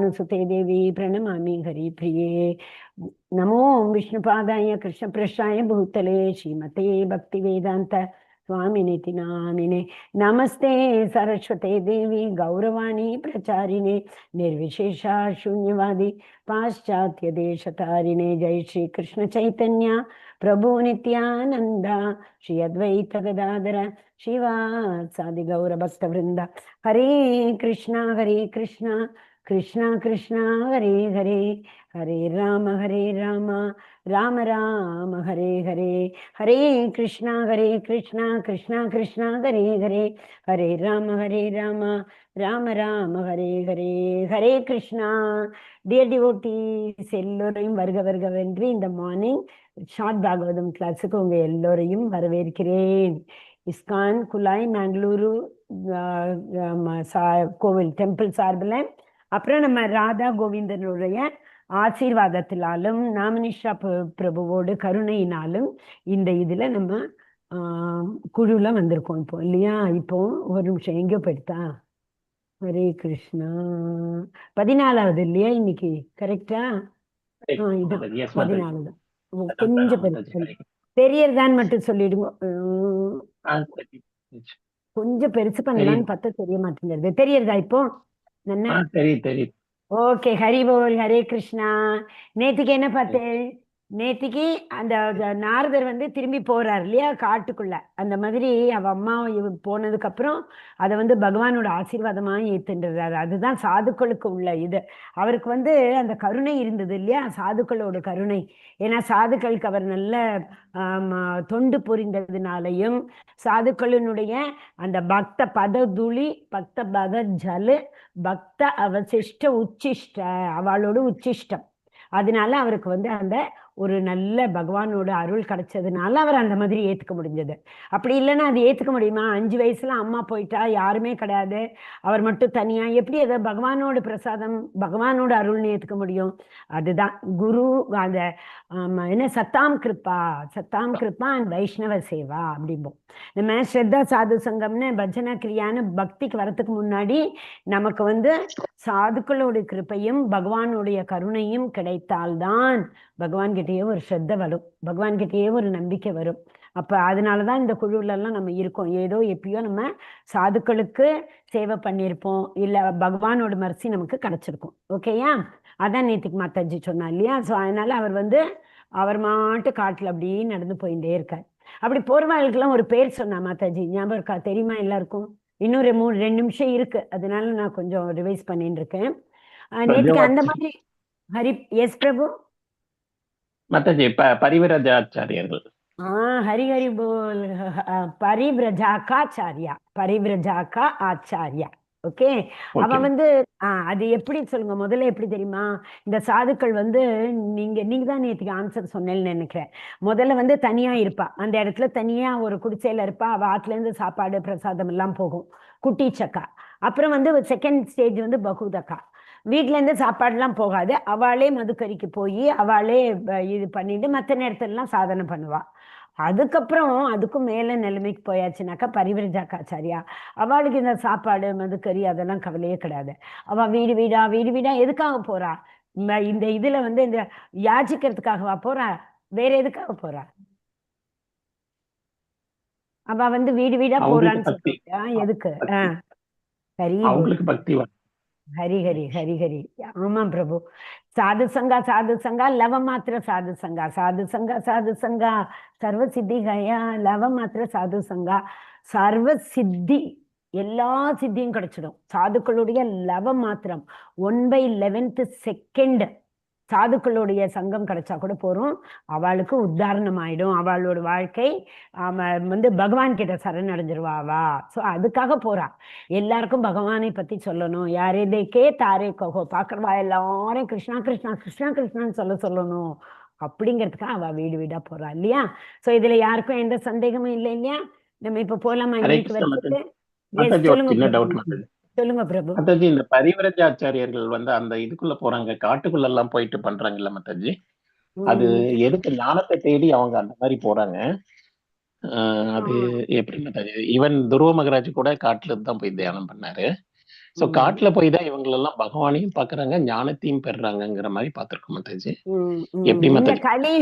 भानुसुते देवी प्रणमामि हरिप्रिये। नमो विष्णुपादाय कृष्णपृष्ठाय भूतले श्रीमते भक्तिवेदान्त स्वामिनिति नामिने। नमस्ते सरस्वते देवी गौरवाणी प्रचारिणे निर्विशेषा शून्यवादी पाश्चात्य देशतारिणे। जय श्री कृष्ण चैतन्य प्रभु नित्यानंद श्री अद्वैत गदाधर शिवासादि गौर भक्त वृंद। हरे कृष्णा कृष्णा कृष्णा हरे हरे, हरे राम राम राम हरे हरे। हरे कृष्णा कृष्णा कृष्णा हरे हरे, हरे राम राम राम हरे हरे। हरे कृष्णा। டியர் டிவோட்டீஸ் எல்லோரையும் வருக வருகவென்று இந்த மார்னிங் ஷார்ட் பாகவதம் கிளாஸுக்கு உங்க எல்லோரையும் வரவேற்கிறேன். இஸ்கான் குலாய் மேங்களூரு கோவில் டெம்பிள் சார்பில், அப்புறம் நம்ம ராதா கோவிந்தனுடைய ஆசீர்வாதத்தினாலும் நாமனிஷா பிரபுவோடு கருணையினாலும் இந்த இதுல நம்ம குழுல வந்திருக்கோம் இப்போ இல்லையா. இப்போ ஒரு நிமிஷம் எங்கேயோ போயிடுதா. ஹரே கிருஷ்ணா 14வது இல்லையா இன்னைக்கு, கரெக்டா? இது 14 தான். கொஞ்சம் தெரியறதான்னு மட்டும் சொல்லிடுங்க. கொஞ்சம் பெருசு பண்ணலான்னு பார்த்தா தெரிய மாட்டேங்கிறது. தெரியறதா இப்போ? ஓகே. ஹரி போல். ஹரே கிருஷ்ணா. நேத்திக்கு என்ன பார்த்தேன்? நேத்திக்கு அந்த நாரதர் திரும்பி போறாரு இல்லையா காட்டுக்குள்ள. அந்த மாதிரி அவ அம்மா போனதுக்கு அப்புறம் அதை பகவானோட ஆசீர்வாதமா ஏத்துன்றாரு. அதுதான் சாதுக்களுக்கு உள்ள இது. அவருக்கு அந்த கருணை இருந்தது இல்லையா, சாதுக்களோட கருணை. ஏன்னா சாதுக்களுக்கு அவர் நல்ல தொண்டு புரிந்ததுனாலையும் சாதுக்களினுடைய அந்த பக்த பததுளி பக்த பத ஜலு பக்த அவசிஷ்ட உச்சிஷ்ட அவளோட உச்சிஷ்டம், அதனால அவருக்கு அந்த ஒரு நல்ல பகவானோட அருள் கிடைச்சதுனால அவர் அந்த மாதிரி ஏத்துக்க முடிஞ்சது. அப்படி இல்லைன்னா அது ஏத்துக்க முடியுமா? 5 வயசுல அம்மா போயிட்டா, யாருமே கிடையாது, அவர் மட்டும் தனியா எப்படி அதை பகவானோட பிரசாதம் பகவானோட அருள்னு ஏத்துக்க முடியும்? அதுதான் குரு அந்த என்ன சத்தாம் கிருப்பா அண்ட் வைஷ்ணவ சேவா அப்படிம்போம். நம்ம ஸ்ரத்தா சாது சங்கம்னு பஜன கிரியான பக்திக்கு வரத்துக்கு முன்னாடி நமக்கு சாதுக்களோட கிருப்பையும் பகவானுடைய கருணையும் கிடைத்தால்தான் பகவான் கிட்டேயே ஒரு ஸ்ரத்த வரும், பகவான் கிட்டேயே ஒரு நம்பிக்கை வரும். அப்ப அதனாலதான் இந்த குழுல எல்லாம் நம்ம இருக்கோம். ஏதோ எப்பயோ நம்ம சாதுக்களுக்கு சேவை பண்ணியிருப்போம், இல்ல பகவானோட மர்சி நமக்கு கிடைச்சிருக்கும். ஓகேயா? அதான் நேத்துக்கு மாதாஜி சொன்னா இல்லையா. ஸோ அதனால அவர் மாட்டு காட்டுல அப்படியே நடந்து போயிட்டே இருக்கார். அப்படி போறவாளுக்கெல்லாம் ஒரு பேர் சொன்னா மாதாஜி, ஞாபகம் இருக்கா? தெரியுமா எல்லாருக்கும்? இன்னும் 2 நிமிஷம் இருக்கு, அதனால நான் கொஞ்சம் ரிவைஸ் பண்ணிட்டு இருக்கேன். நேற்றுக்கு அந்த மாதிரி ஹரி. எஸ் பிரபு. மாதாஜி பரிவிரஜாச்சாரியர்கள். ஹரி ஹரி போல். பரிவிரஜாக்கா ஆச்சாரியா. ஓகே. அவன் அது எப்படி சொல்லுங்க முதல்ல, எப்படி தெரியுமா? இந்த சாதுக்கள் நீங்க தான் நேற்றுக்கு ஆன்சர் சொன்னேன்னு நினைக்கிறேன். முதல்ல தனியா இருப்பா, அந்த இடத்துல தனியா ஒரு குடிசையில இருப்பா. அவ ஆத்துல இருந்து சாப்பாடு பிரசாதம் எல்லாம் போகும், குட்டி சக்கா. அப்புறம் செகண்ட் ஸ்டேஜ் பகுதக்கா, வீட்டுல இருந்து சாப்பாடுலாம் போகாது, அவளே மதுக்கறிக்கு போய் அவளே இது பண்ணிட்டு மற்ற நேரத்துல எல்லாம் சாதனை பண்ணுவா. அதுக்கப்புறம் அதுக்கும் மேல நிலைமைக்கு போயாச்சுனாக்கா பரிவிரஜாக்காச்சாரியா. அவளுக்கு இந்த சாப்பாடு மதுக்கறி அதெல்லாம் கவலையே கிடையாது. அவ வீடு வீடா எதுக்காக போறா? இந்த இதுல இந்த யாச்சிக்கிறதுக்காகவா போறா? வேற எதுக்காக போறா? அவ வீடு வீடா போறான்னு சொல்லிட்டா எதுக்கு? சரி, ஹரி ஹரி ஹரி ஹரி. ஆமாம் பிரபு. சாது சங்கா லவ மாத்திர சாது சங்கா சர்வ சித்தி கயா. லவ மாத்திர சாது சங்கா சர்வ சித்தி, எல்லா சித்தியும் கிடைச்சிடும். சாதுக்களுடைய லவ மாத்திரம் 1/11th செகண்ட் சாதுக்களுடைய சங்கம் கிடைச்சா கூட போறோம், அவளுக்கு உத்தாரணம் ஆயிடும். அவளோட வாழ்க்கை பகவான் கிட்ட சரணடைஞ்சிருவா அவா. சோ அதுக்காக போறா. எல்லாருக்கும் பகவானை பத்தி சொல்லணும். யாரே தேக்கே தாரே கஹோ, பாக்குறவா எல்லாரும் கிருஷ்ணா கிருஷ்ணா கிருஷ்ணா கிருஷ்ணான்னு சொல்லணும் அப்படிங்கிறதுக்காக அவ வீடு வீடா போறா இல்லையா. சோ இதுல யாருக்கும் எந்த சந்தேகமும் இல்லை இல்லையா. நம்ம இப்ப போலாமா இன்னைக்கு வரைக்கும்? சொல்லுங்க பிரபு. மாதாஜி, இந்த பரிவிரஜாச்சாரியர்கள் அந்த இதுக்குள்ள போறாங்க, காட்டுக்குள்ள எல்லாம் போயிட்டு பண்றாங்கல்ல மாதாஜி, அது எதுக்கு? ஞானத்தை தேடி அவங்க அந்த மாதிரி போறாங்க. அது எப்படி மாதாஜி? ஈவன் துருவ மகராஜ் கூட காட்டுல தான் போய் தியானம் பண்ணாரு. சோ காட்டுல போய் தான் இவங்களெல்லாம் பகவானையும் பாக்குறாங்க, ஞானத்தையும் பெறுறாங்கங்கிற மாதிரி பார்த்திருக்கோம் மாதாஜி. எப்படி இந்த மாதாஜி? கலி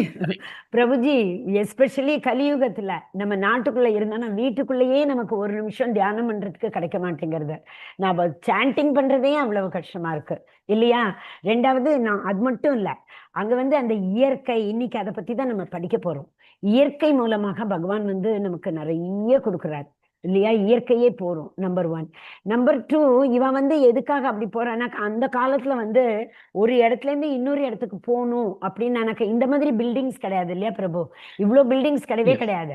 பிரபுஜி, எஸ்பெஷலி கலியுகத்துல நம்ம நாட்டுக்குள்ள இருந்தா வீட்டுக்குள்ளேயே நமக்கு ஒரு நிமிஷம் தியானம் பண்றதுக்கு கிடைக்க மாட்டேங்கிறது. நாம சாண்டிங் பண்றதே அவ்வளவு கஷ்டமா இருக்கு இல்லையா? ரெண்டாவது நான் அது மட்டும் இல்ல, அங்க வந்து அந்த இயற்கை, இன்னைக்கு அதை பத்தி தான் நம்ம படிக்க போறோம். இயற்கை மூலமாக பகவான் வந்து நமக்கு நிறைய கொடுக்குறாரு இல்லையா? இயற்கையே போறோம், நம்பர் 1. நம்பர் 2, இவன் வந்து எதுக்காக அப்படி போறான்னா, அந்த காலத்துல வந்து ஒரு இடத்துல இருந்து இன்னொரு இடத்துக்கு போகணும் அப்படின்னு எனக்கு இந்த மாதிரி பில்டிங்ஸ் கிடையாது இல்லையா பிரபு? இவ்வளவு பில்டிங்ஸ் கிடையவே Yes. கிடையாது.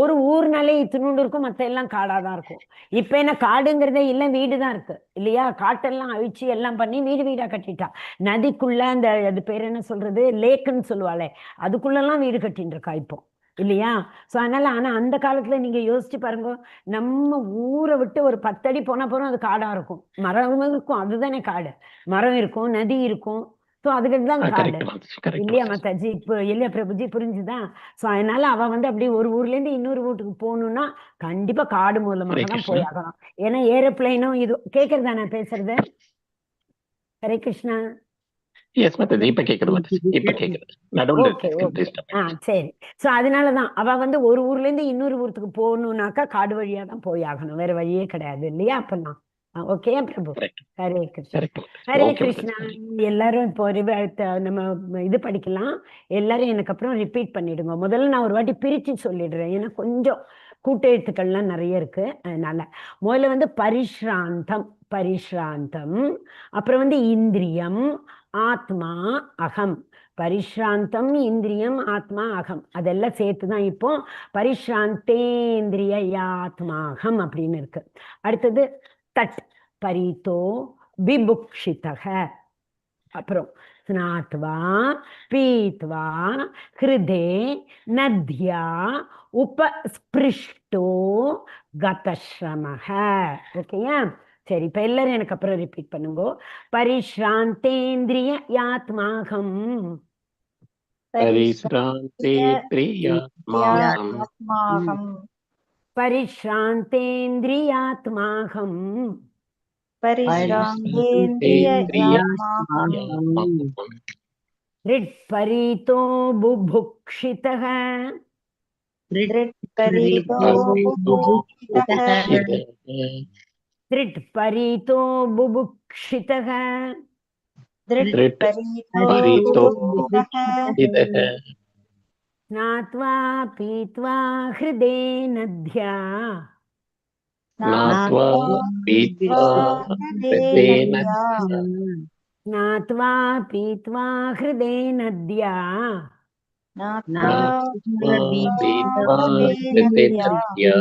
ஒரு ஊர்னாலே இத்தினூண்டு இருக்கும், மத்த எல்லாம் காடாதான் இருக்கும். இப்ப என்ன காடுங்கிறதே இல்ல, வீடுதான் இருக்கு இல்லையா? காட்டெல்லாம் அழிச்சு எல்லாம் பண்ணி வீடு வீடா கட்டிட்டா. நதிக்குள்ள அந்த அது பேர் என்ன சொல்றது, லேக்குன்னு சொல்லுவாளே, அதுக்குள்ளெல்லாம் வீடு கட்டின்னு இருக்கா இப்போ இல்லையா? சோ அதனால, ஆனா அந்த காலத்துல நீங்க யோசிச்சு பாருங்க, நம்ம ஊரை விட்டு ஒரு 10 அடி போனா போறோம், அது காடா இருக்கும், மரம் இருக்கும், அதுதானே காடு. மரம் இருக்கும், நதி இருக்கும். சோ அதுக்குதான் காடு கரெக்ட் மாதாஜி, கரெக்ட் இல்லையா மாதாஜி. மாதாஜி? இப்போ இல்லையா பிரபுஜி, புரிஞ்சுதான்? சோ அதனால அவ வந்து அப்படி ஒரு ஊர்ல இருந்து இன்னொரு வீட்டுக்கு போகணும்னா கண்டிப்பா காடு மூலமாக ஹரே தான் கிருஷ்ணா. போயாகணும். ஏன்னா ஏரோப்ளைனும் இது கேக்குறதா நான் பேசுறது? ஹரே கிருஷ்ணா. எஸ் மாதாஜி, இப்ப கேக்குது மாதாஜி, இப்ப கேக்குது. நடுவுல ஓகே ஓகே. டிஸ்டர்ப். சரி. சோ அதனாலதான் அவ வந்து ஒரு ஊர்ல இருந்து இன்னொரு ஊருக்கு போகணும்னாக்கா காடு வழியா தான் போயாகணும், வேற வழியே கிடையாது இல்லையா? அப்பதான் okay Prabhu. Correct Hare Krishna. Correct Hare okay Krishna. Mataji. எல்லாரும் இப்போ நம்ம இது படிக்கலாம். எல்லாரும் எனக்கு அப்புறம் ரிப்பீட் பண்ணிடுங்க. முதல்ல நான் ஒரு வாட்டி பிரிச்சு சொல்லிடுறேன், ஏன்னா கொஞ்சம் கூட்டெழுத்துக்கள்லாம் நிறைய இருக்கு அதனால. முதல்ல வந்து பரிஷ்ராந்தம், பரிஷ்ராந்தம். அப்புறம் வந்து இந்திரியம், ஆத்மா, அகம். பரிஷ்ராந்தம், இந்திரியம், ஆத்மா, அகம், அதெல்லாம் சேர்த்துதான் இப்போ பரிஷ்ராந்தேந்திரியாத்மாகம் அப்படின்னு இருக்கு. அடுத்தது தட், பரிதோ விபுக்ஷிதக. அப்புறம் ஸ்நாத்வா பீத்வா ஹிருதே நத்யா உபஸ்பிருஷ்டோ கதஸ்ரமஹ. ஓகேயா? சரி, இப்ப எல்லாரும் எனக்கு அப்புறம் ரிப்பீட் பண்ணுங்க. பரிஷ்ராந்தேந்திரிய யாத்மாகம். பரிஸ்ராந்தேந்திரியாத்மாகம். பரிஷ்ராந்தேந்திரியாத்மாகம். பரிஸ்ராந்தேந்திரியாத்மாகம். ரிட்பரீதோ புபுக்ஷிதः. த்ரிட்பரீதோ புபுக்ஷிதः. ஸ்நாத்வா பீத்வா ஹிருதே நத்யா. ஸ்நாத்வா பீத்வா ஹிருதே நத்யா. ஸ்நாத்வா பீத்வா ஹிருதே நத்யா. ஸ்நாத்வா பீத்வா ஹிருதே நத்யா.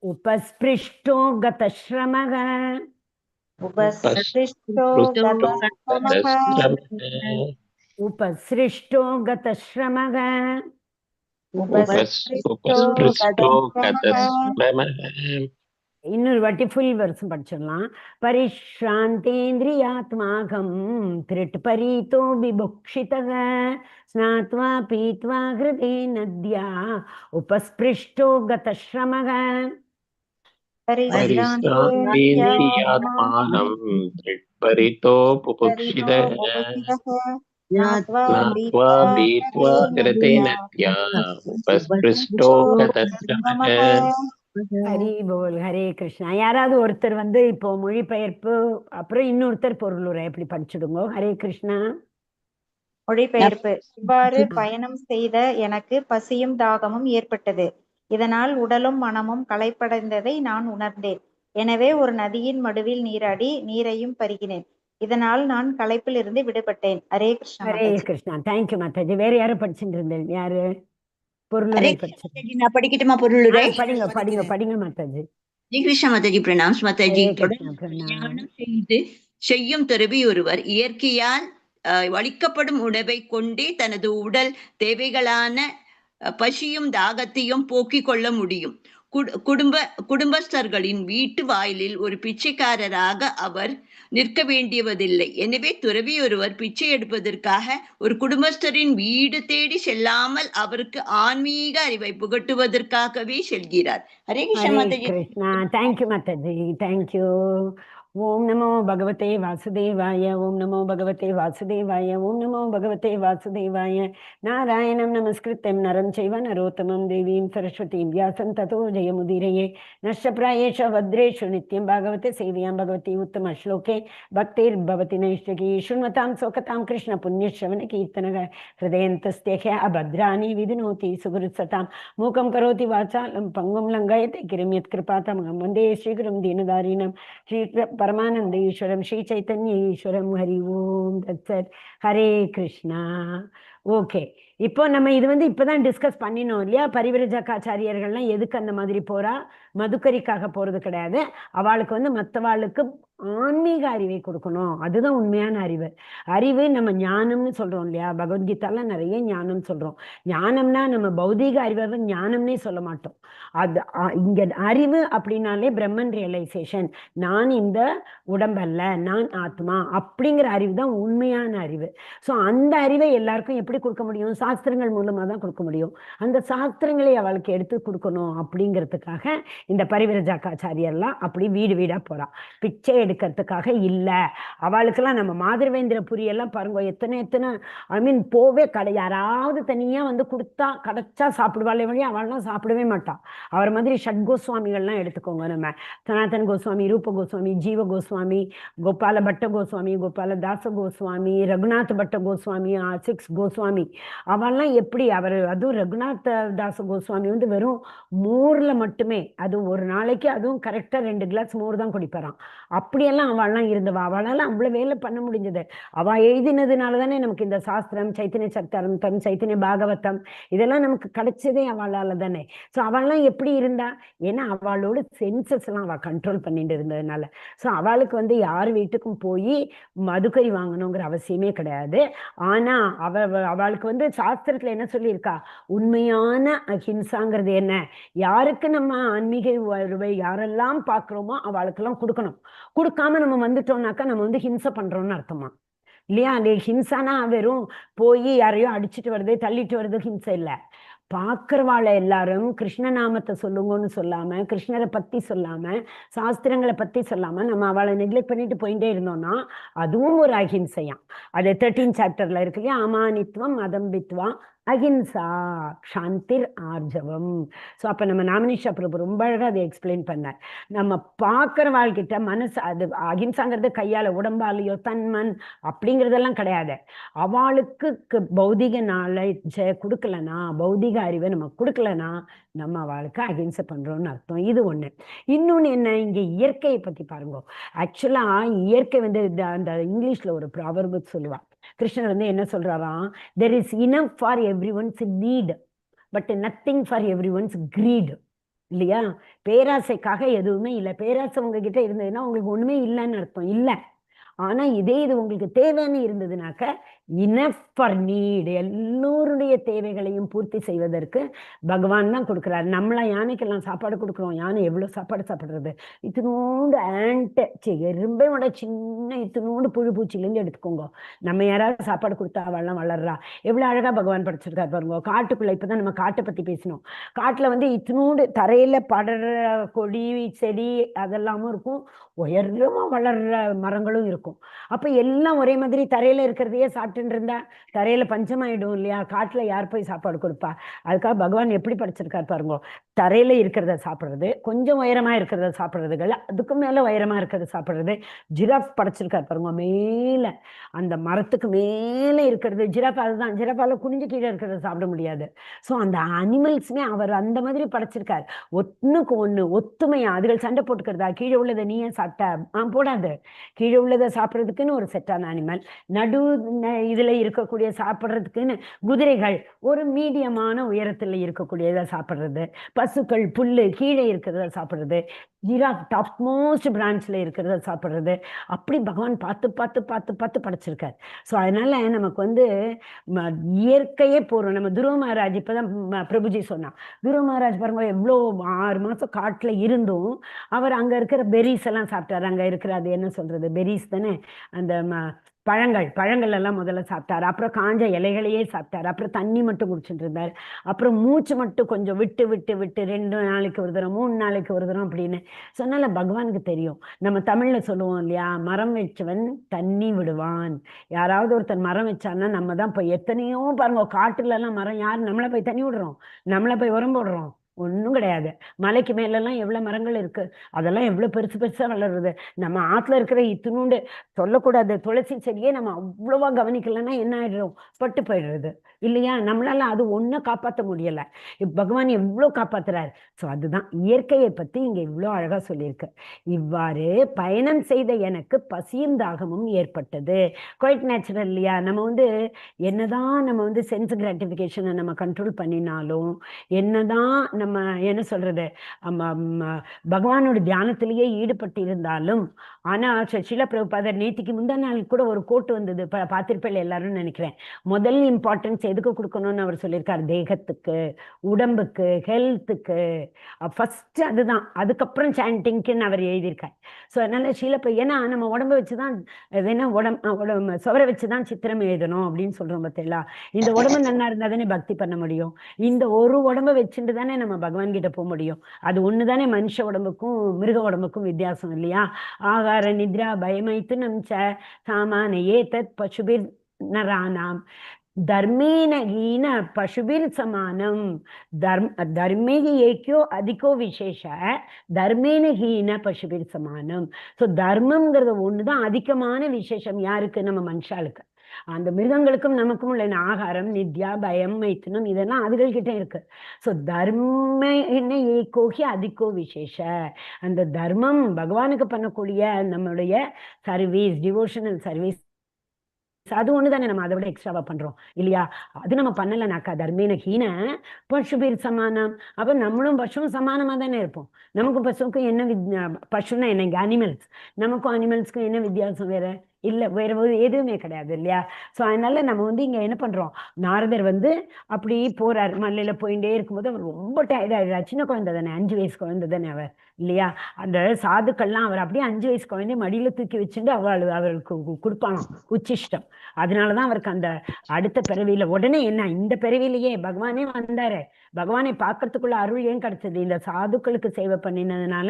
உபஸ்பிருஷ்டோ கதஸ்ரமः. உபஸ்பிருஷ்டோ கதஸ்ரமः. உபஸ்ருஷ்டோ கதஸ்ரமः. உபஸ்பிருஷ்டோ கதஸ்ரமः. இன்னொரு வாட்டி ஃபுல் வருஷம் படிச்சிடலாம். பரிஷ்ராந்தேந்திரியாத்மாகம் திருட்பரீதோ விபுக்ஷிதः. ஸ்நாத்வா பீத்வா ஹிருதே நத்யா உபஸ்பிருஷ்டோ கதஸ்ரமः. பரிஸ்ராந்தேந்திரியாத்மானம் திருட்பரிதோ புபுக்ஷிதः. ஸ்நாத்வா பீத்வா ஹிருதே நத்யா உபஸ்பிருஷ்டோ கதஸ்ரமः. ஹரி போல். ஹரே கிருஷ்ணா. யாராவது ஒருத்தர் வந்து இப்போ மொழிபெயர்ப்பு, அப்புறம் இன்னொருத்தர் பொருளுரை எப்படி படிச்சுடுங்க. ஹரே கிருஷ்ணா. மொழிபெயர்ப்பு. இவ்வாறு பயணம் செய்த எனக்கு பசியும் தாகமும் ஏற்பட்டது. இதனால் உடலும் மனமும் களைப்படைந்ததை நான் உணர்ந்தேன். எனவே ஒரு நதியின் மடுவில் நீராடி நீரையும் பருகினேன். இதனால் நான் களைப்பில் இருந்து விடுபட்டேன். ஹரே கிருஷ்ணா. ஹரே கிருஷ்ணா. தேங்க்யூ மாதாஜி. வேற யாரும் படிச்சுட்டு இருந்தேன்? யாரு பொருளுரை படிச்சு? நான் படிக்கட்டுமா பொருளுரை? படிங்க படிங்க படிங்க மாதாஜி. ஹரே கிருஷ்ணா மாதாஜி. பிரணாம் மாதாஜி. ஹரே கிருஷ்ணா. பிரணாம். தியானம் செய்யும் துறவி ஒருவர் இயற்கையால் அளிக்கப்படும் உணவை கொண்டே தனது உடல் தேவைகளான பசியும் தாகத்தையும் போக்கிக் கொள்ள முடியும். குடும்பஸ்தர்களின் வீட்டு வாயிலில் ஒரு பிச்சைக்காரராக அவர் நிற்க வேண்டியவதில்லை. எனவே துறவி ஒருவர் பிச்சை எடுப்பதற்காக ஒரு குடும்பஸ்தரின் வீடு தேடி செல்லாமல் அவருக்கு ஆன்மீக அறிவை புகட்டுவதற்காகவே செல்கிறார். ஹரே கிருஷ்ணா மாதாஜி. தேங்க்யூ மாதாஜி. தேங்க்யூ. ஓம் நமோ பகவதே வாசுதேவாய. ஓம் நமோ பகவதே வாசுதேவாய. ஓம் நமோ பகவதே வாசுதேவாய. நாராயணம் நமஸ்கிருத்யம் நரம் செய்வ நரோத்தமம் தேவீம் சரஸ்வதீம் வியாசம் ததோ ஜெயமுதீரயே. நஷ்டப்ராயேஷ வத்ரேஷு நித்யம் பாகவதே சேவியாம் பகவதி உத்தம ஸ்லோகே பக்திர் பவதி நைஷ்டகி சுண்வதாம் சோகதாம் கிருஷ்ண புண்ணியஸ்ரவண கீர்த்தனக ஹிருதயந்தஸ்தேஹ அபத்ராணி விதுனோதி சுகுருத்சதாம் மூகம் கரோதி வாசாலம் பங்கும் லங்காயத்தை கிரம் யத் கிருபாதம் வந்தே ஸ்ரீகுரும் தீனதாரிணம் ஸ்ரீ பரமானந்த ஈஸ்வரம் ஸ்ரீ சைத்தன்ய ஈஸ்வரம். ஹரி ஓம் தத்சத். ஹரே கிருஷ்ணா. ஓகே, இப்போ நம்ம இது இப்பதான் டிஸ்கஸ் பண்ணினோம் இல்லையா? பரிவிரஜகாச்சாரியர்கள்லாம் எதுக்கு அந்த மாதிரி போறா? மதுக்கரிக்காக போறது கிடையாது. அவளுக்கு மற்றவாளுக்கு ஆன்மீக அறிவை கொடுக்கணும். அதுதான் உண்மையான அறிவு. அறிவு நம்ம ஞானம்னு சொல்றோம் இல்லையா? பகவத்கீதால நிறைய ஞானம் சொல்றோம். ஞானம்னா நம்ம பௌதீக அறிவை ஞானம்னே சொல்ல மாட்டோம். அது இங்க அறிவு அப்படின்னாலே பிரம்மன் ரியலைசேஷன். நான் இந்த உடம்பல்ல, நான் ஆத்மா அப்படிங்கிற அறிவு தான் உண்மையான அறிவு. ஸோ அந்த அறிவை எல்லாருக்கும் எப்படி கொடுக்க முடியும்? சாஸ்திரங்கள் மூலமா தான் கொடுக்க முடியும். அந்த சாஸ்திரங்களை அவளுக்கு எடுத்து கொடுக்கணும் அப்படிங்கிறதுக்காக இந்த பரிவிரஜாக்காச்சாரியர்லாம் அப்படி வீடு வீடா போறா. பிச்சை எடுக்கிறதுக்காக இல்ல. அவளுக்கெல்லாம் நம்ம மாதிரவேந்திர புரியெல்லாம் பாருங்க, எத்தனை ஐ மீன் போவே கடை யாராவது தனியா கொடுத்தா கிடைச்சா சாப்பிடுவாளே வழி அவள்லாம் சாப்பிடவே மாட்டான். அவர் மாதிரி ஷட் கோஸ்வாமிகள்லாம் எடுத்துக்கோங்க. நம்ம சனாதன் கோஸ்வாமி, ரூப கோஸ்வாமி, ஜீவ கோஸ்வாமி, கோபால பட்ட கோஸ்வாமி, கோபால தாச கோஸ்வாமி, ரகுநாத் பட்ட கோஸ்வாமி, 6 கோஸ்வாமி, அவெல்லாம் எப்படி அதுவும் ரகுநாத் தாச கோஸ்வாமி வெறும் மோர்ல மட்டுமே, அது ஒரு நாளைக்கு அதுவும் கரெக்டா 2 கிளாஸ் மோர் தான் குடிப்பாராம். அப்படியெல்லாம் அவள்லாம் இருந்தவா. அவளால அவ்வளவு வேலை பண்ண முடிஞ்சது. அவ எழுதினதுனால தானே நமக்கு இந்த சாஸ்திரம், சைத்தன்ய சரிதாமிர்தம், சைத்தன்ய பாகவதம் இதெல்லாம் நமக்கு கிடைச்சதே அவளால தானே. ஸோ அவள்லாம் எப்படி இருந்தா? ஏன்னா அவளோட சென்சஸ் எல்லாம் அவள் கண்ட்ரோல் பண்ணிட்டு இருந்ததுனால. ஸோ அவளுக்கு யார் வீட்டுக்கும் போய் மதுக்கறி வாங்கணுங்கிற அவசியமே கிடையாது. ஆனா அவளுக்கு சாஸ்திரத்துல என்ன சொல்லியிருக்கா? உண்மையான அஹிம்சாங்கிறது என்ன? யாருக்கு நம்ம ஆன்மீக உறவை யாரெல்லாம் பார்க்கிறோமோ அவளுக்கெல்லாம் கொடுக்கணும். கொடுக்காம நம்ம வந்துட்டோம்னாக்கா நம்ம ஹிம்சை பண்றோம்னு அர்த்தமா இல்லையா? அந்த ஹிம்சானா வெறும் போய் யாரையோ அடிச்சுட்டு வருது, தள்ளிட்டு வருது ஹிம்சை இல்லை. பார்க்கிறவாளை எல்லாரும் கிருஷ்ண நாமத்தை சொல்லுங்கன்னு சொல்லாம, கிருஷ்ணரை பத்தி சொல்லாம, சாஸ்திரங்களை பத்தி சொல்லாம நம்ம அவளை நெக்லெக்ட் பண்ணிட்டு போயிட்டே இருந்தோம்னா அதுவும் ஒரு அஹிம்சையாம். அது 13 சாப்டர்ல இருக்கு இல்லையா? அமானித்வம் அதம்பித்வா அஹிம்சா சாந்திர் ஆர்ஜவம். ஸோ அப்போ நம்ம நாமினிஷா பிரபு ரொம்ப அழகாக அதை எக்ஸ்பிளைன் பண்ணார். நம்ம பார்க்குற வாழ்கிட்ட மனசு, அது அஹிம்சாங்கிறது கையால் உடம்பாலேயோ தன்மன் அப்படிங்கிறதெல்லாம் கிடையாது. அவளுக்கு பௌதிக நாலேஜை கொடுக்கலனா, பௌதிக அறிவை நம்ம கொடுக்கலனா நம்ம அவளுக்கு அஹிம்சை பண்றோம்னு அர்த்தம். இது ஒண்ணு. இன்னொன்னு என்ன, இங்க இயற்கையை பத்தி பாருங்க. ஆக்சுவலா இயற்கை அந்த இங்கிலீஷ்ல ஒரு ப்ராவர்பு சொல்லுவா. கிருஷ்ணர் என்ன சொல்றாராம்? there is enough for everyone's need but nothing for everyone's greed. இல்லையா? பேராசைக்காக எதுவுமே இல்லை. பேராசை உங்ககிட்ட இருந்ததுன்னா உங்களுக்கு ஒண்ணுமே இல்லைன்னு அர்த்தம் இல்லை. ஆனா இதே இது உங்களுக்கு தேவைன்னு இருந்ததுனாக்க இனஃப் ஃபார் நீட், எல்லோருடைய தேவைகளையும் பூர்த்தி செய்வதற்கு பகவான் தான் கொடுக்குறாரு. நம்மளா யானைக்கெல்லாம் சாப்பாடு கொடுக்குறோம். யானை எவ்வளவு சாப்பாடு சாப்பிடுறது? இத்தினோண்டு எறும்பையோட சின்ன இத்தினோண்டு புழு பூச்சிலேருந்து எடுத்துக்கோங்க. நம்ம யாராவது சாப்பாடு கொடுத்தா அவள்லாம் வளர்றா? எவ்வளவு அழகா பகவான் படிச்சிருக்காரு பாருங்க. காட்டுக்குள்ள இப்பதான் நம்ம காட்டை பத்தி பேசினோம். காட்டுல இத்தினோண்டு தரையில படற கொடி செடி அதெல்லாமும் இருக்கும், உயரமா வளர்ற மரங்களும் இருக்கும். அப்ப எல்லாம் ஒரே மாதிரி தரையில இருக்கிறதையே சாப்பிட்டு இருந்தா தரையில பஞ்சமாயிடும் இல்லையா? காட்டுல யார் போய் சாப்பாடு கொடுப்பா? அதுக்காக பகவான் எப்படி படிச்சிருக்காரு பாருங்க. தரையில இருக்கிறத சாப்பிடுறது, கொஞ்சம் உயரமா இருக்கிறத சாப்பிடுறதுகள், அதுக்கு மேல உயரமா இருக்கிறத சாப்பிடுறது. ஜிராஃப் படைச்சிருக்காரு பாருங்க. மேல அந்த மரத்துக்கு மேல இருக்கிறது ஜிராஃப். அதுதான் ஜிராஃபால குனிஞ்சு கீழே இருக்கிறத சாப்பிட முடியாது. ஸோ அந்த அனிமல்ஸுமே அவர் அந்த மாதிரி படைச்சிருக்காரு. ஒன்னுக்கு ஒண்ணு ஒத்துமையா. அதுகள் சண்டை போட்டுக்கிறதா? கீழே உள்ளதை நீயே சாப்பிட்ட போடாது. கீழே உள்ளதை சாப்பிட்றதுக்குன்னு ஒரு செட்டான அனிமல், நடு இதுல இருக்கக்கூடிய சாப்பிட்றதுக்குன்னு குதிரைகள் ஒரு மீடியமான உயரத்துல இருக்கக்கூடியதை சாப்பிட்றது, பசுக்கள் புல்லு கீழே இருக்கிறத சாப்பிட்றது, ஜிராஃப் டாப் மோஸ்ட் பிரான்ச்ல இருக்கிறத சாப்பிட்றது. அப்படி பகவான் பார்த்து பார்த்து பார்த்து பார்த்து படைச்சிருக்காரு. ஸோ அதனால நமக்கு இயற்கையே போறோம். நம்ம துருவ மகாராஜ் இப்பதான் பிரபுஜி சொன்னா, துருவ மகாராஜ் பாருங்க எவ்வளோ 6 மாசம் காட்டுல இருந்தும் அவர் அங்க இருக்கிற பெரிஸ் எல்லாம் சாப்பிட்டாரு. அங்க இருக்கிற அது என்ன சொல்றது, பெரிஸ் தானே, அந்த பழங்கள் எல்லாம் முதல்ல சாப்பிட்டாரு. அப்புறம் காஞ்ச இலைகளையே சாப்பிட்டாரு. அப்புறம் தண்ணி மட்டும் குடிச்சிட்டு இருந்தாரு. அப்புறம் மூச்சு மட்டும் கொஞ்சம் விட்டு விட்டு விட்டு 2 நாளைக்கு ஒரு தரம் 3 நாளைக்கு ஒரு தரம் அப்படின்னு சொன்னால பகவானுக்கு தெரியும். நம்ம தமிழ்ல சொல்லுவோம் இல்லையா, மரம் வச்சவன் தண்ணி விடுவான். யாராவது ஒருத்தர் மரம் வச்சான்னா நம்ம தான் போய் எத்தனையோ பாருங்க, காட்டுல எல்லாம் மரம் யார் நம்மள போய் தண்ணி விடுறோம், நம்மள போய் உரம் போடுறோம்? ஒன்றும் கிடையாது. மலைக்கு மேலெல்லாம் எவ்வளவு மரங்கள் இருக்கு, அதெல்லாம் எவ்வளவு பெருசு பெருசா வளருது. நம்ம ஆத்துல இருக்கிற இத்தினூண்டு சொல்லக்கூடாது துளசி செடியே நம்ம அவ்வளவா கவனிக்கலன்னா என்ன ஆயிடுறோம், பட்டு போயிடுறது இல்லையா? நம்மளால அது ஒண்ணு காப்பாற்ற முடியல. பகவான் எவ்வளவு காப்பாத்துறாரு. சோ அதுதான் இயற்கையை பத்தி இங்க இவ்வளவு அழகா சொல்லியிருக்கு. இவ்வாறு பயணம் செய்த எனக்கு பசியும் தாகமும் ஏற்பட்டது. குவைட் நேச்சுரல் இல்லையா? நம்ம சென்ஸ் கிராட்டிபிகேஷனை நம்ம கண்ட்ரோல் பண்ணினாலும், என்னதான் நம்ம என்ன சொல்றது, பகவானோட தியானத்திலேயே ஈடுபட்டு இருந்தாலும், ஆனா ஷீல பிரபுபாதர் நேத்திக்கு முந்தா நாள் கூட ஒரு கோட்டு வந்தது, பார்த்திருப்பேன் எல்லாரும் நினைக்கிறேன். முதல் இம்பார்ட்டன்ஸ் எதுக்கு கொடுக்கணும்னு அவர் சொல்லியிருக்காரு, தேகத்துக்கு, உடம்புக்கு, ஹெல்த்துக்கு ஃபர்ஸ்ட் அதுதான். அதுக்கப்புறம் சாண்டிங்க்குன்னு அவர் எழுதியிருக்கார். ஸோ அதனால ஏன்னா நம்ம உடம்பை வச்சுதான் உடம்பு சுவரை வச்சுதான் சித்திரம் எழுதணும் அப்படின்னு சொல்றோம் பார்த்தீங்களா? இந்த உடம்பு நல்லா இருந்தா தானே பக்தி பண்ண முடியும். இந்த ஒரு உடம்பை வச்சுட்டு தானே நம்ம பகவான் கிட்ட போக முடியும். அது ஒண்ணுதானே மனுஷ உடம்புக்கும் மிருக உடம்புக்கும் வித்தியாசம் இல்லையா? ஆகார நித்ரா பயமைத்து நம்ச சாமான ஏதத் பசுபிர் நரானாம் தர்மேன ஹீன பசுபிர் சமானம். தர்மேகி ஏக்கியோ அதிகோ விசேஷ தர்மேன ஹீன பசுபிர் சமானம். ஸோ தர்மம்ங்கிறது ஒண்ணுதான் அதிகமான விசேஷம். யாருக்கு? நம்ம மனுஷாளுக்கு. அந்த மிருகங்களுக்கும் நமக்கும் உள்ள ஆகாரம் நித்யா பயம் மைத்துனம் இதெல்லாம் அதுகள்கிட்ட இருக்கு. ஸோ தர்ம என்ன ஏகோகி அதிகோ விசேஷ. அந்த தர்மம் பகவானுக்கு பண்ணக்கூடிய நம்மளுடைய சர்வீஸ், டிவோஷனல் சர்வீஸ், அது ஒண்ணுதானே நம்ம அதை விட எக்ஸ்ட்ராவா பண்றோம் இல்லையா? அது நம்ம பண்ணலனாக்கா தர்மேன ஹீன பசுபீர் சமானம். அப்ப நம்மளும் பசுவும் சமானமா தானே இருப்போம். நமக்கும் பசுவுக்கும் என்ன பசுன்னா என்ன, இங்க அனிமல்ஸ், நமக்கும் அனிமல்ஸ்க்கும் என்ன வித்தியாசம் வேற இல்ல, வேற எதுவுமே கிடையாது இல்லையா? ஸோ அதனால நம்ம இங்க என்ன பண்றோம், நாரதர் அப்படி போறாரு, மலையில போயிட்டே இருக்கும்போது அவர் ரொம்ப டயர்ட் ஆயிடுறாரு. சின்ன குழந்தை தானே, 5 வயசு குழந்தை தானே அவர் இல்லையா? அந்த சாதுக்கள்லாம் அவர் அப்படியே 5 வயசு குழந்தைய மடியில தூக்கி வச்சுட்டு அவருக்கு கொடுப்பானாம் உச்சிஷ்டம். அதனாலதான் அவருக்கு அந்த அடுத்த பிறவியில உடனே என்ன, இந்த பிறவிலேயே பகவானே வந்தாரு. பகவானை பார்க்கறதுக்குள்ள அருள் ஏன் கிடைச்சது, இந்த சாதுக்களுக்கு சேவை பண்ணினதுனால,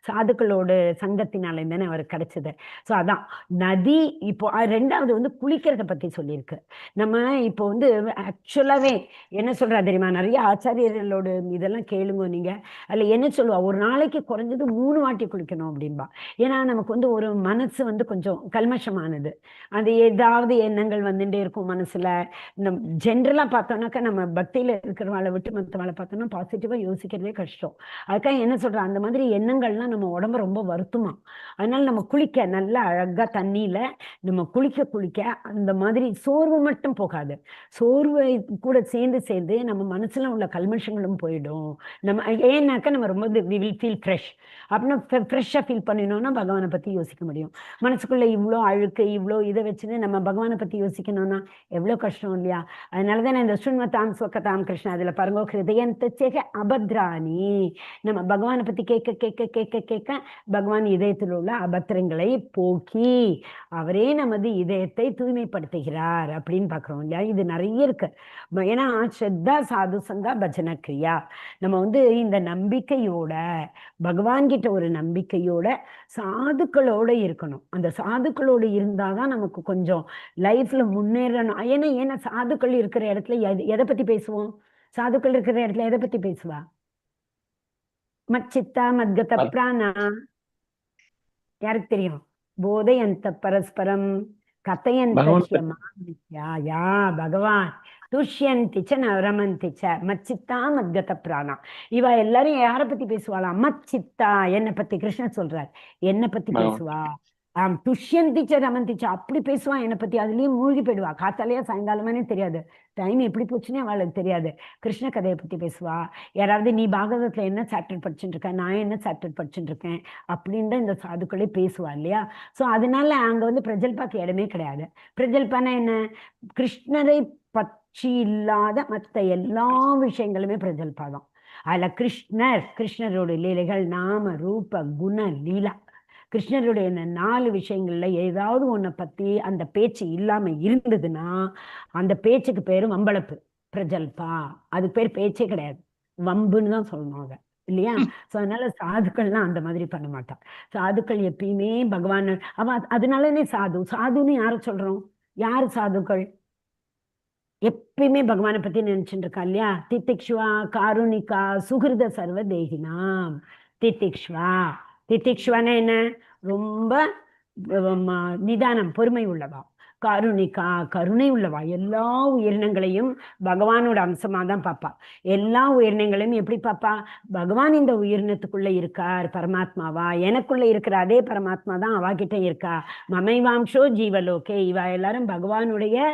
சாதுக்களோட சங்கத்தினால தானே அவருக்கு கிடைச்சது. ஸோ அதான் நதி. இப்போ ரெண்டாவது குளிக்கிறத பத்தி சொல்லியிருக்கு. நம்ம இப்போ ஆக்சுவலாவே என்ன சொல்றா தெரியுமா, நிறைய ஆச்சாரியர்களோட இதெல்லாம் கேளுங்க நீங்க. அதுல என்ன சொல்லுவா, ஒரு நாளைக்கு குறைஞ்சது 3 வாட்டி குளிக்கணும் அப்படின்பா. ஏன்னா நமக்கு ஒரு மனசு கொஞ்சம் கல்மஷமானது, அது ஏதாவது எண்ணங்கள் வந்துட்டே இருக்கும் மனசுல. ஜென்ரலா பார்த்தோம்னாக்கா நம்ம பக்தியில இருக்கிறவங்களை விட்டு மற்றவங்களை பார்த்தோம்னா பாசிட்டிவா யோசிக்கிறதே கஷ்டம். அதுக்காக என்ன சொல்றோம், அந்த மாதிரி எண்ணங்கள்லாம் நம்ம உடம்ப ரொம்ப வருத்துமா. அதனால நம்ம குளிக்க நல்லா அழகா தண்ணியில நம்ம குளிக்க அந்த மாதிரி சோர்வு மட்டும் போகாது, சோர்வை கூட சேர்ந்து நம்ம மனசுல உள்ள கல்மஷங்களும் போயிடும். நம்ம ஏன்னாக்கா நம்ம ரொம்ப we will feel fresh. அப்படின்னா ஃப்ரெஷ்ஷாக ஃபீல் பண்ணினோம்னா பகவானை பத்தி யோசிக்க முடியும். மனசுக்குள்ள இவ்வளோ அழுக்கு இவ்வளோ இதை வச்சுன்னு நம்ம பகவானை பத்தி யோசிக்கணும்னா எவ்வளோ கஷ்டம் இல்லையா? அதனாலதான் நான் இந்த சுண்மதாம் ஸ்வக்கதாம் கிருஷ்ணா அதுல பாருங்க, ஹிருதயந்தச்சேக அபத்ராணி. நம்ம பகவானை பத்தி கேட்க கேட்க கேட்க கேட்க பகவான் இதயத்தில் உள்ள அபத்திரங்களை போக்கி அவரே நமது இதயத்தை தூய்மைப்படுத்துகிறார் அப்படின்னு பாக்குறோம் இல்லையா? இது நிறைய இருக்கு. ஏன்னா ஸ்ரத்தா சாது சங்கா பஜன கிரியா. நம்ம இந்த நம்பிக்கையோட பகவான் கிட்ட ஒரு நம்பிக்கையோட சாதுக்களோட இருக்கணும். அந்த சாதுக்களோட இருந்தாதான் நமக்கு கொஞ்சம் லைஃப்ல முன்னேறணும். ஏன்னா சாதுக்கள் இருக்கிற இடத்துல எதை பத்தி பேசுவோம், சாதுக்கள் இருக்கிற இடத்துல எதை பத்தி பேசுவா, மச்சித்தா மத்கத பிராணா, யாருக்கு தெரியும்? போதையந்த பரஸ்பரம் கதையந்த யா பகவான் துஷ்யந்தி ச ரமந்தி ச மச்சித்தா மத்கத பிராணா. இவ எல்லாரும் யாரை பத்தி பேசுவாளா, மச்சித்தா, என்னை பத்தி. கிருஷ்ணன் சொல்றார் என்னை பத்தி பேசுவா. துஷ்யந்திச்ச ரமந்திச்ச அப்படி பேசுவான் என்னை பத்தி, அதுலயும் மூழ்கி போயிடுவா. காத்தாலையா சாயங்காலமானே தெரியாது, டைம் எப்படி போச்சுன்னே அவளுக்கு தெரியாது. கிருஷ்ண கதையை பத்தி பேசுவா. யாராவது நீ பாகவதத்துல என்ன சாப்டர் படிச்சுட்டு இருக்க, நான் என்ன சாப்டர் படிச்சுட்டு இருக்கேன் அப்படின்ற இந்த சாதுக்களே பேசுவா இல்லையா? சோ அதனால அங்க பிரஜல்பாக்கு இடமே கிடையாது. பிரஜல்பானா என்ன, கிருஷ்ணரை பற்றி இல்லாத மற்ற எல்லா விஷயங்களுமே பிரஜல்பாதான். அதுல கிருஷ்ணரோட லீலைகள் நாம ரூப குண லீலா கிருஷ்ணருடைய இந்த 4 விஷயங்கள்ல ஏதாவது ஒன்றை பத்தி அந்த பேச்சு இல்லாம இருந்ததுன்னா அந்த பேச்சுக்கு பேரு வம்பளப்பு, பிரஜல்பா. அது பேர் பேச்சே கிடையாது, வம்புன்னு தான் சொல்லணும் அதை, இல்லையா? சோ அதனால சாதுக்கள்லாம் அந்த மாதிரி பண்ண மாட்டான். சாதுக்கள் எப்பயுமே பகவான் அதனாலனே சாதுன்னு யார சொல்றோம்? யாரு சாதுக்கள்? எப்பயுமே பகவானை பத்தி நினைச்சுட்டு இருக்கா இல்லையா? திதிக்ஷ்வா காருணிகா சுகிருத சர்வ தேகினாம். திதிக்ஷ்வானா என்ன? ரொம்ப நிதானம், பொறுமை உள்ளவா. காருணிகா கருணை உள்ளவா. எல்லா உயிரினங்களையும் பகவானோட அம்சமா தான் பாப்பா. எல்லா உயிரினங்களையும் எப்படி பாப்பா? பகவான் இந்த உயிரினத்துக்குள்ள இருக்கார் பரமாத்மாவா, எனக்குள்ள இருக்கிற அதே பரமாத்மா தான் அவாகிட்ட இருக்கா. மமைவாம்சோ ஜீவலோகே, இவா எல்லாரும் பகவானுடைய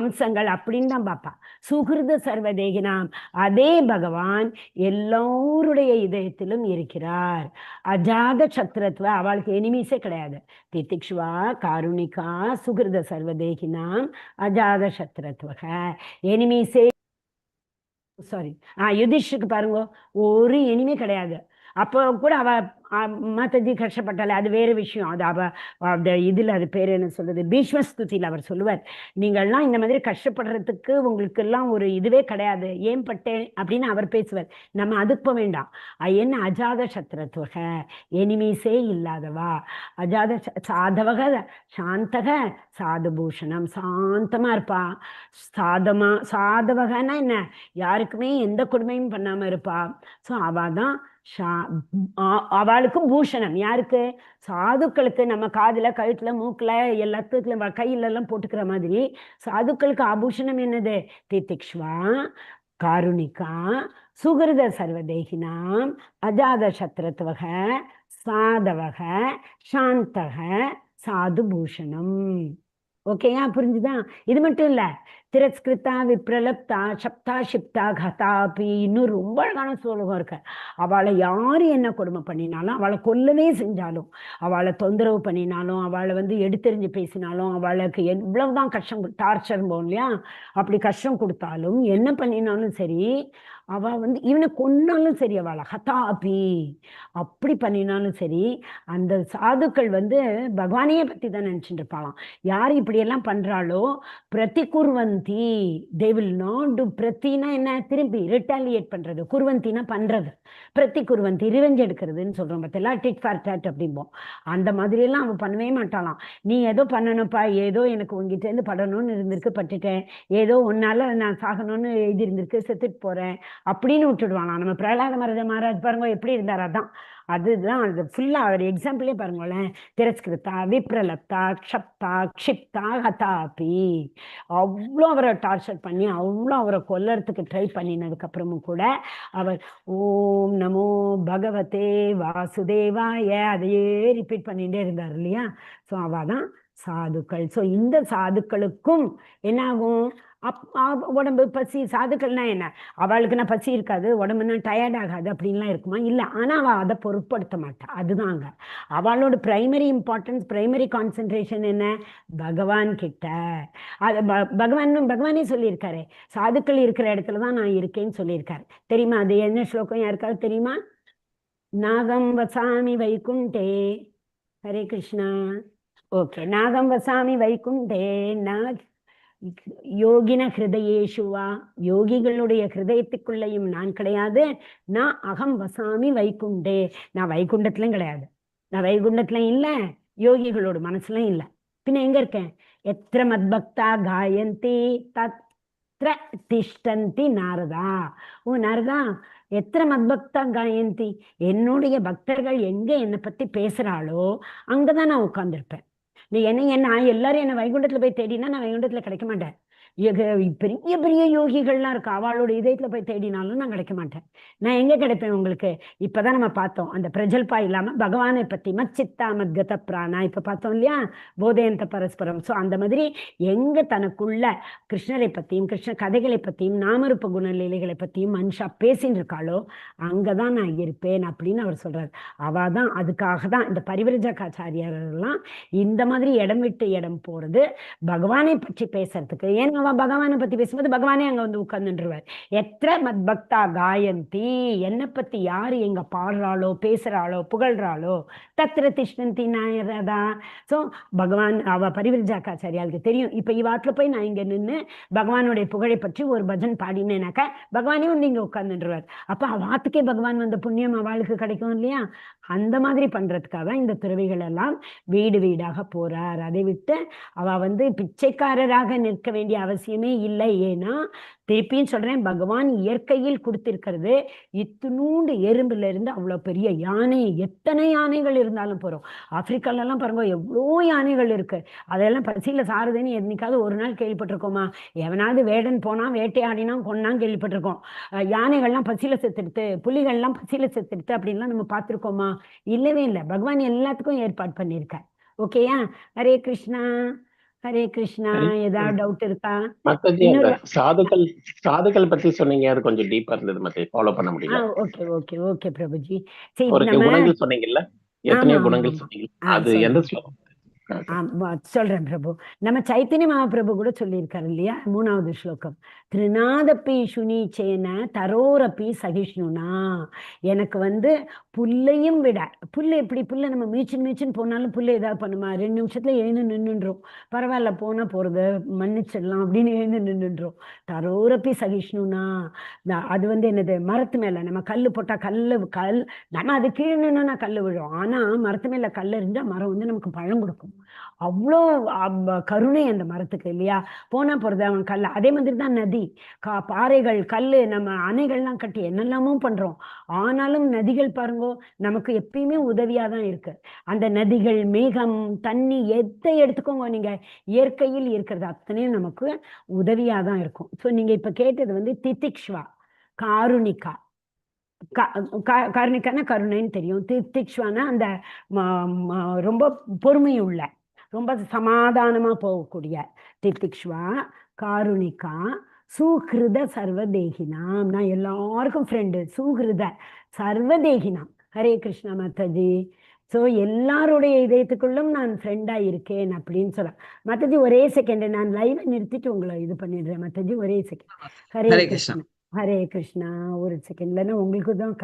அம்சங்கள் அப்படின்னு தான் பாப்பா. சுகிருத சர்வதேகினாம், அதே பகவான் எல்லோருடைய இதயத்திலும் இருக்கிறார். அஜாத சத்ரத்வ, அவளுக்கு எனிமீஸே கிடையாது. திதிக்ஷ்வா காருணிகா சுகிருத சர்வதேகினாம் அஜாத சத்ரத்வக, எனிமீஸே. சாரி, யுதிஷ்க்கு பாருங்க, ஒரு எனிமே கிடையாது. அப்போ கூட அவ மாதாஜி கஷ்டப்பட்டாலே அது வேற விஷயம். அது அவ இதுல அது பேர் என்ன சொல்றது, பீஷ்மஸ்துதியில் அவர் சொல்லுவார், நீங்கள்லாம் இந்த மாதிரி கஷ்டப்படுறதுக்கு உங்களுக்கு எல்லாம் ஒரு இதுவே கிடையாது, ஏன் பட்டேன் அப்படின்னு அவர் பேசுவார். நம்ம அதுக்கு வேண்டாம். என்ன அஜாத சத்ரத்வக, எனிமீஸே இல்லாதவா. அஜாத சாதவக சாந்தக சாதுபூஷணம், சாந்தமா இருப்பா. சாதவகன்னா என்ன? யாருக்குமே எந்த கொடுமையும் பண்ணாம இருப்பா. ஸோ அவதான் அவளுக்கும் பூஷணம். யாருக்கு? சாதுக்களுக்கு. நம்ம காதுல கழுத்துல மூக்குல எல்லாத்துக்குள்ள கையில எல்லாம் போட்டுக்கிற மாதிரி சாதுக்களுக்கு ஆபூஷணம் என்னது? திதிக்ஷ்வா காருணிகா சுகிருத சர்வதேகினாம் அஜாத சத்ரத்வக சாதவக சாந்தக சாதுபூஷணம். ஓகேயா? புரிஞ்சுதான்? இது மட்டும் இல்ல, திரஸ்கிருத்தா விப்ரலப்தா சப்தா ஷிப்தா கதாபி, இன்னும் ரொம்ப அழகான ஸ்லோகம் இருக்கு. அவளை யாரு என்ன கொடுமை பண்ணினாலும், அவளை கொல்லவே செஞ்சாலும், அவளை தொந்தரவு பண்ணினாலும், அவளை எடுத்தெறிஞ்சு பேசினாலும், அவளுக்கு எவ்வளவுதான் கஷ்டம், டார்ச்சர் போம் இல்லையா, அப்படி கஷ்டம் கொடுத்தாலும், என்ன பண்ணினாலும் சரி, அவ இவனை கொன்னாலும் சரி, அவளை ஹதாபி அப்படி பண்ணினாலும் சரி, அந்த சாதுக்கள் பகவானையே பத்தி தான் நினைச்சுட்டு இருப்பாளாம். யார் இப்படி எல்லாம் பண்றாளோ பிரதிகுர்வந்தி, தே வில் நாட் டு. பிரத்தினா என்ன? திரும்பி ரிட்டாலியேட் பண்றது. குர்வந்தினா பண்றது. பிரதிகுர்வந்தி ரிவெஞ்ச் எடுக்கிறதுன்னு சொல்றோம் பார்த்தா, டிட் ஃபார் டேட் அப்படிம்போம். அந்த மாதிரி எல்லாம் அவன் பண்ணவே மாட்டாளாம். நீ ஏதோ பண்ணணும்ப்பா, ஏதோ எனக்கு உங்ககிட்ட இருந்து படணும்னு இருந்திருக்கு, பட்டுட்டேன், ஏதோ ஒன்னால நான் சாகணும்னு எழுதி இருந்திருக்கு, செத்துட்டு போறேன் அப்படின்னு விட்டுடுவானா. நம்ம பிரகலாத மகாராஜ் பாருங்க எப்படி இருந்தார். அதுதான் அது ஃபுல்லா அவர் எக்ஸாம்பிளே பாருங்களேன். திரஸ்கிருத்தா விப்ரலப்தா க்ஷப்தா க்ஷிப்தா ஹதாபி, அவ்வளோ அவரை டார்ச்சர் பண்ணி அவ்வளோ அவரை கொல்லறதுக்கு ட்ரை பண்ணினதுக்கு அப்புறமும் கூட அவர் ஓம் நமோ பகவதே வாசுதேவாய அதையே ரிப்பீட் பண்ணிட்டே இருந்தார் இல்லையா? ஸோ அவதான் சாதுக்கள். ஸோ இந்த சாதுக்களுக்கும் என்னாகும்? உடம்பு பசி. சாதுக்கள்னா என்ன? அவளுக்குன்னா பசி இருக்காது, உடம்புனா டயர்ட் ஆகாது அப்படின்லாம் இருக்குமா? இல்லை. ஆனால் அவள் அதை பொருட்படுத்த மாட்டா. அதுதாங்க அவளோட பிரைமரி இம்பார்ட்டன்ஸ், பிரைமரி கான்சென்ட்ரேஷன் என்ன? பகவான் கிட்ட. அது பகவானே சொல்லியிருக்காரு, சாதுக்கள் இருக்கிற இடத்துல தான் நான் இருக்கேன்னு சொல்லியிருக்காரு. தெரியுமா? அது என்ன ஸ்லோகம் யாருக்காவது தெரியுமா? நாகம் வசாமி வைகுண்டே. ஹரே கிருஷ்ணா. ஓகே. நாகம் வசாமி வைகுண்டே யோகின ஹிருதயேஷுவா, யோகிகளுடைய ஹிருதயத்துக்குள்ளேயும் நான் கிடையாது. நான் அகம் வசாமி வைகுண்டே, நான் வைகுண்டத்துலயும் கிடையாது, நான் வைகுண்டத்துல இல்லை, யோகிகளோட மனசுலயும் இல்லை. பின்ன எங்க இருக்கேன்? எத்திர மத்பக்தா காயந்தி தத்ர திஷ்டந்தி நாரதா. ஓ நாரதா, எத்திர மத்பக்தா காயந்தி, என்னுடைய பக்தர்கள் எங்க என்னை பத்தி பேசுறாளோ அங்கதான் நான் உட்கார்ந்துருப்பேன். நீ என்ன எல்லாரும் என்ன வைகுண்டத்துல போய் தேடினா நான் வைகுண்டத்துல கிடைக்க மாட்டேன். பெரிய பெரிய யோகிகள்லாம் இருக்கு, அவளோட இதயத்துல போய் தேடினாலும் நான் கிடைக்க மாட்டேன். நான் எங்க கிடைப்பேன் உங்களுக்கு? இப்பதான் நம்ம பார்த்தோம் அந்த பிரஜல்பா இல்லாம பகவானை பத்தி மச்சித்தா மத்கத பிராணா இப்ப பார்த்தோம் இல்லையா, போதயந்த பரஸ்பரம். ஸோ அந்த மாதிரி எங்க தனக்குள்ள கிருஷ்ணரை பத்தியும் கிருஷ்ண கதைகளை பத்தியும் நாமரூப குணலீலைகளை பத்தியும் மனுஷா பேசின்னு இருக்காளோ அங்கதான் நான் இருப்பேன் அப்படின்னு அவர் சொல்றாரு. அவாதான் அதுக்காக தான் இந்த பரிவிரஜகாச்சாரியர்கள்லாம் இந்த மாதிரி இடம் விட்டு இடம் போறது பகவானை பற்றி பேசுறதுக்கு. ஏன்னா ஏன்னா அவன் பகவானை பத்தி பேசும்போது பகவானே அங்க வந்து உட்கார்ந்துருவார். எத்திர மத் பக்தா காயந்தி, என்னை பத்தி யாரு எங்க பாடுறாளோ பேசுறாளோ புகழ்றாளோ தத்திர திஷ்ணந்தி நாயரதா. ஸோ பகவான் அவ பரிவிரஜாக்காச்சாரியாளுக்கு தெரியும், இப்ப இவாத்துல போய் நான் இங்க நின்று பகவானுடைய புகழை பற்றி ஒரு பஜன் பாடினேனாக்கா பகவானே வந்து இங்க உட்கார்ந்துருவார். அப்ப அவாத்துக்கே பகவான் வந்த புண்ணியம் அவளுக்கு கிடைக்கும் இல்லையா? அந்த மாதிரி பண்றதுக்காக இந்த துறவிகள் எல்லாம் வீடு வீடாக போறார். அதை விட்டு அவ வந்து பிச்சைக்காரராக நிற்க வேண்டிய அவசியமே இல்லை. ஏன்னா திருப்பியும் சொல்றேன், பகவான் இயற்கையில் கொடுத்திருக்கிறது இத்தினூண்டு எறும்புல இருந்து அவ்வளவு பெரிய யானை, எத்தனை யானைகள் இருந்தாலும் போறோம். ஆப்பிரிக்கால எல்லாம் பாருங்க எவ்வளோ யானைகள் இருக்கு. அதெல்லாம் பசியில சாருதுன்னு என்னைக்காவது ஒரு நாள் கேள்விப்பட்டிருக்கோமா? எவனாவது வேடன் போனா வேட்டையாடினா கொன்னான் கேள்விப்பட்டிருக்கோம். யானைகள்லாம் பசியில செத்துடுத்து, புலிகள்லாம் பசியில செத்துடுத்து அப்படின்லாம் நம்ம பார்த்திருக்கோமா? இல்லவே இல்லை. பகவான் எல்லாத்துக்கும் ஏற்பாடு பண்ணியிருக்கார். ஓகேயா? ஹரே கிருஷ்ணா ஹரே கிருஷ்ணா. ஏதாவது டவுட் இருக்கா? மத்தஜி அந்த சாதுக்கள் பத்தி சொன்னீங்க, அது கொஞ்சம் டீப்பா இருந்தது மத்த ஃபாலோ பண்ண முடியல. Okay okay okay Prabhuji. சரி, ஒரு நம்ம குணங்கள் சொன்னீங்கல்ல, எத்தனையோ குணங்கள் சொன்னீங்க, அது எந்த ஸ்லோகம்? சொல்றேன் பிரபு. நம்ம சைத்தன்ய மகாபிரபு கூட சொல்லியிருக்காரு இல்லையா, 3வது ஸ்லோகம், திருநாதப்பி சுனீச்சேன தரோரப்பி சகிஷ்ணுனா. எனக்கு வந்து புல்லையும் விட, புல்லு எப்படி, புல்லை நம்ம மீச்சுன்னு போனாலும் புல்லு ஏதாவது பண்ணுமா? 2 நிமிஷத்துல எழுந்து நின்றுன்றோம். பரவாயில்ல போனா போறது, மன்னிச்சிடலாம் அப்படின்னு எழுந்து நின்றுன்றோம். தரோரப்பி சகிஷ்ணுனா, அது வந்து என்னது, மரத்து மேல நம்ம கல்லு போட்டா கல் நம்ம அது கீழே நின்னா கல்லு விழும். ஆனா மரத்து மேல கல் இருந்தா மரம் வந்து நமக்கு பழம் கொடுக்கும். அவ்வளோ கருணை அந்த மரத்துக்கு இல்லையா? போனா போறது அவன் கல். அதே மாதிரி தான் நதி, பாறைகள், கல்லு, நம்ம அணைகள்லாம் கட்டி என்னெல்லாமோ பண்றோம். ஆனாலும் நதிகள் பாருங்க நமக்கு எப்பயுமே உதவியா தான் இருக்கு. அந்த நதிகள், மேகம், தண்ணி, எதை எடுத்துக்கோங்க நீங்க, இயற்கையில் இருக்கிறது அத்தனையும் நமக்கு உதவியா தான் இருக்கும். ஸோ நீங்க இப்ப கேட்டது வந்து திதிக்ஷ்வா, காருணிகா. காருணிக்கான கருணைன்னு தெரியும். திதிக்ஷ்வானா அந்த ரொம்ப பொறுமையுள்ள, ரொம்ப சமாதானமா போகக்கூடிய. திதிக்ஷ்வா, காருணிகா, சுஹிருத சர்வதேகினாம். நான் எல்லாருக்கும் ஃப்ரெண்டு. சுஹிருத சர்வதேகினாம். ஹரே கிருஷ்ணா மாதாஜி. ஸோ எல்லாருடைய இதயத்துக்குள்ளும் நான் ஃப்ரெண்டா இருக்கேன் அப்படின்னு சொல்ல. மாதாஜி ஒரே செகண்ட், நான் லைவ் நிறுத்திட்டு உங்களை இது பண்ணிடுறேன். மாதாஜி ஒரே செகண்ட். ஹரே கிருஷ்ணா ஹரே கிருஷ்ணா. ஒரு செகண்ட், இல்லைன்னா உங்களுக்கு தான்